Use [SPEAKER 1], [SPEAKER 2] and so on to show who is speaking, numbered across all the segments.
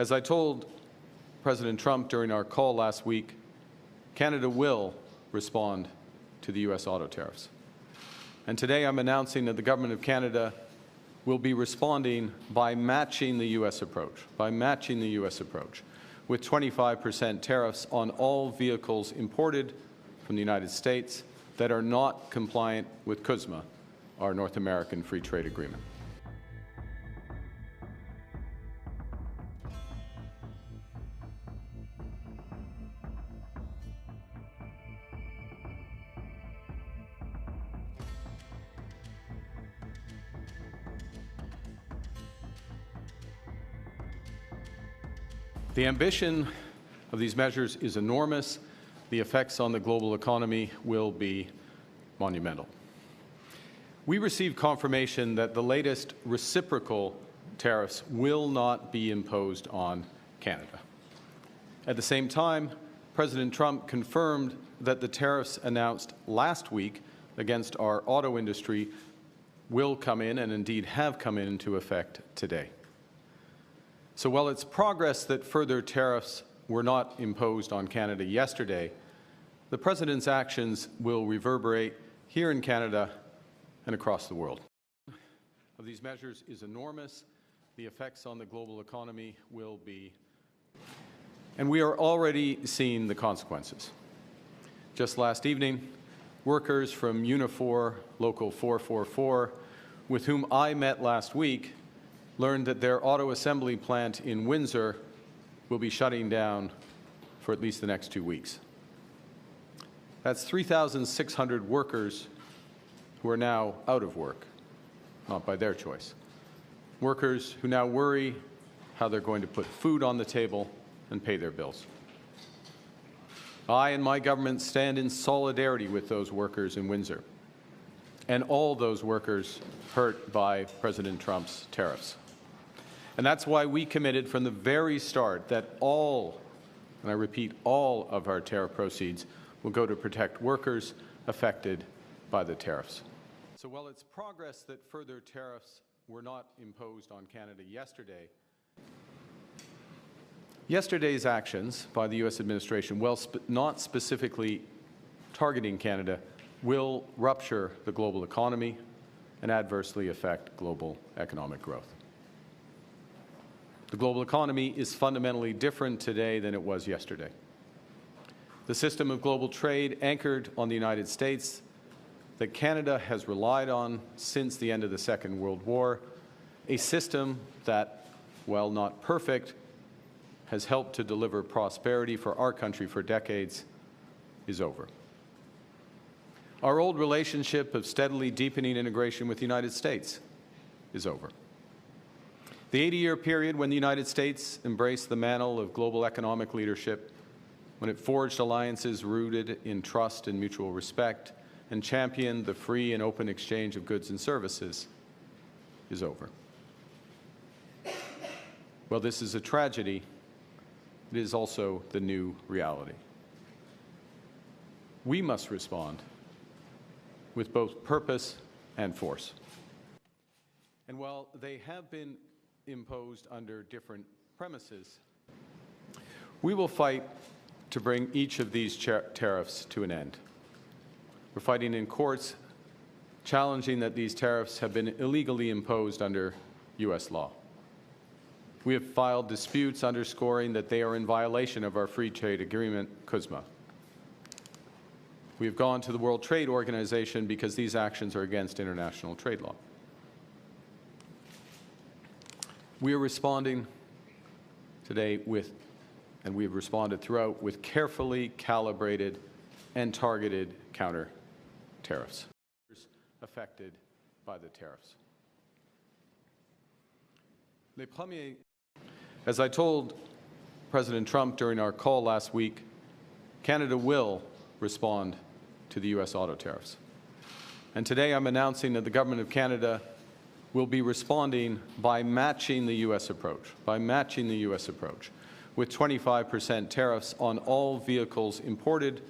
[SPEAKER 1] As I told President Trump during our call last week, Canada will respond to the U.S. auto tariffs. And today I'm announcing that the Government of Canada will be responding by matching the U.S. approach, with 25% tariffs on all vehicles imported from the United States that are not compliant with CUSMA, our North American Free Trade Agreement. The ambition of these measures is enormous. The effects on the global economy will be monumental. We received confirmation that the latest reciprocal tariffs will not be imposed on Canada. At the same time, President Trump confirmed that the tariffs announced last week against our auto industry will come in, and indeed have come into effect today. So while it's progress that further tariffs were not imposed on Canada yesterday, the President's actions will reverberate here in Canada and across the world. Of these measures is enormous. The effects on the global economy will be, and we are already seeing the consequences. Just last evening, workers from Unifor Local 444, with whom I met last week, learned that their auto assembly plant in Windsor will be shutting down for at least the next 2 weeks. That's 3,600 workers who are now out of work, not by their choice. Workers who now worry how they're going to put food on the table and pay their bills. I and my government stand in solidarity with those workers in Windsor and all those workers hurt by President Trump's tariffs. And that's why we committed from the very start that all, and I repeat, all of our tariff proceeds will go to protect workers affected by the tariffs. So while it's progress that further tariffs were not imposed on Canada yesterday, yesterday's actions by the U.S. administration, while not specifically targeting Canada, will rupture the global economy and adversely affect global economic growth. The global economy is fundamentally different today than it was yesterday. The system of global trade anchored on the United States that Canada has relied on since the end of the Second World War, a system that, while not perfect, has helped to deliver prosperity for our country for decades, is over. Our old relationship of steadily deepening integration with the United States is over. The 80-year period when the United States embraced the mantle of global economic leadership, when it forged alliances rooted in trust and mutual respect, and championed the free and open exchange of goods and services, is over. Well, this is a tragedy. It is also the new reality. We must respond with both purpose and force. And while they have been imposed under different premises, we will fight to bring each of these tariffs to an end. We're fighting in courts, challenging that these tariffs have been illegally imposed under U.S. law. We have filed disputes underscoring that they are in violation of our Free Trade Agreement, CUSMA. We have gone to the World Trade Organization because these actions are against international trade law. We are responding today with, and we have responded throughout, with carefully calibrated and targeted counter tariffs affected by the tariffs. As I told President Trump during our call last week, Canada will respond to the U.S. auto tariffs. And today I'm announcing that the Government of Canada will be responding by matching the U.S. approach, with 25% tariffs on all vehicles imported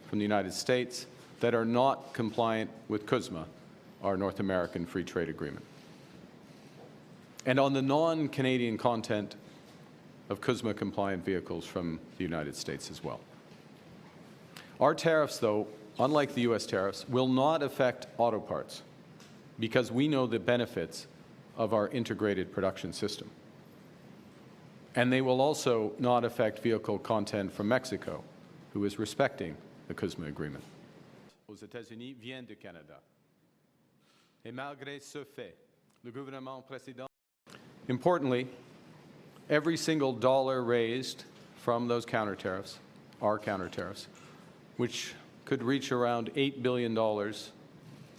[SPEAKER 1] from the United States that are not compliant with CUSMA, our North American Free Trade Agreement. And on the non-Canadian content, of CUSMA-compliant vehicles from the United States as well. Our tariffs, though, unlike the U.S. tariffs, will not affect auto parts because we know the benefits of our integrated production system. And they will also not affect vehicle content from Mexico, who is respecting the CUSMA agreement. Aux États-Unis vient de Canada. Et malgré ce fait, le gouvernement précédent. Importantly, every single dollar raised from those counter tariffs, our counter tariffs, which could reach around $8 billion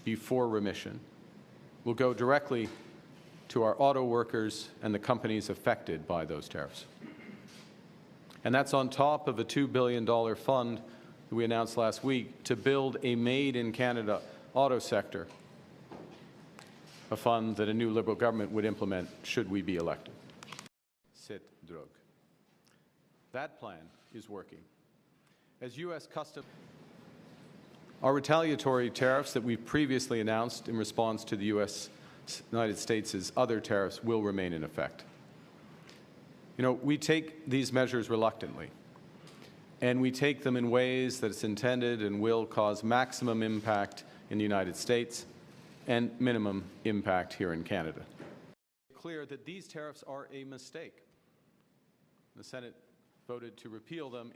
[SPEAKER 1] before remission, will go directly to our auto workers and the companies affected by those tariffs. And that's on top of a $2 billion fund that we announced last week to build a made-in-Canada auto sector, a fund that a new Liberal government would implement should we be elected. Cette drogue. That plan is working. As U.S. Customs, our retaliatory tariffs that we've previously announced in response to the United States' other tariffs will remain in effect. You know, we take these measures reluctantly, and we take them in ways that it's intended and will cause maximum impact in the United States and minimum impact here in Canada. It's clear that these tariffs are a mistake. The Senate voted to repeal them.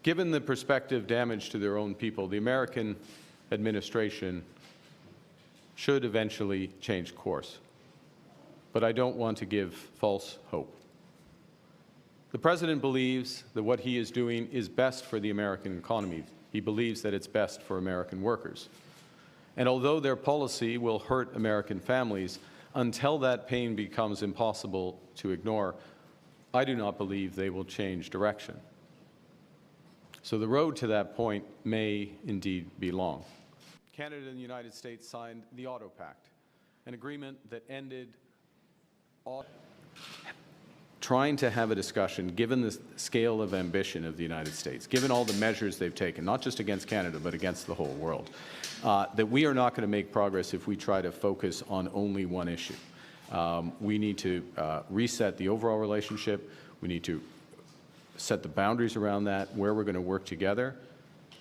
[SPEAKER 1] Given the prospective damage to their own people, the American administration should eventually change course. But I don't want to give false hope. The President believes that what he is doing is best for the American economy. He believes that it's best for American workers. And although their policy will hurt American families, until that pain becomes impossible to ignore, I do not believe they will change direction. So the road to that point may indeed be long. Canada and the United States signed the Auto Pact, an agreement that ended trying to have a discussion, given the scale of ambition of the United States, given all the measures they've taken, not just against Canada, but against the whole world, that we are not going to make progress if we try to focus on only one issue. We need to reset the overall relationship. We need to set the boundaries around that, where we're going to work together,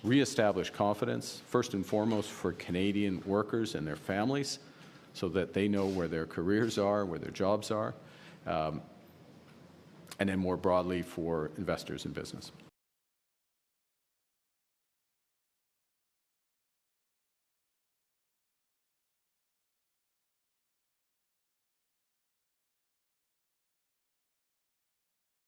[SPEAKER 1] reestablish confidence, first and foremost for Canadian workers and their families, so that they know where their careers are, where their jobs are, and then more broadly for investors in business.